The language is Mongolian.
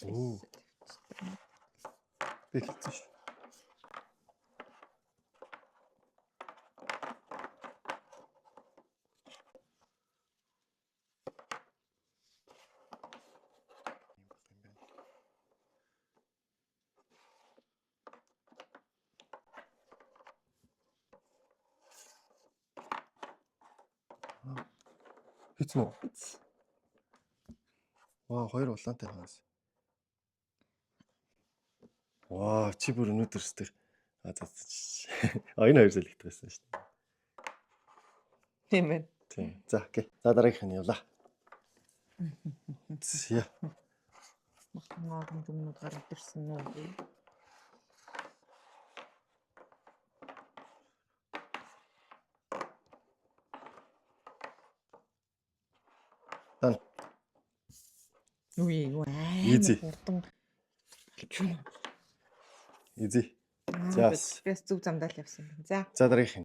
Оо. Би хэлсэн шүү. Хийцэн үү? Ваа, хоёр улаантай хагас. Ваа, чи бүр өнөөдөр ч тэр энэ хоёр зэлэгдэх байсан шүү дээ. Тийм ээ. Тийм. За, окей. За дараагийнх нь явлаа. Зя. Махнаа юмнууд гараад ирсэн үү? Дан. Үгүй юу Easy. хурдан. Easy. За. Би зүг замдаа л явсан. За. За дараагийнх нь.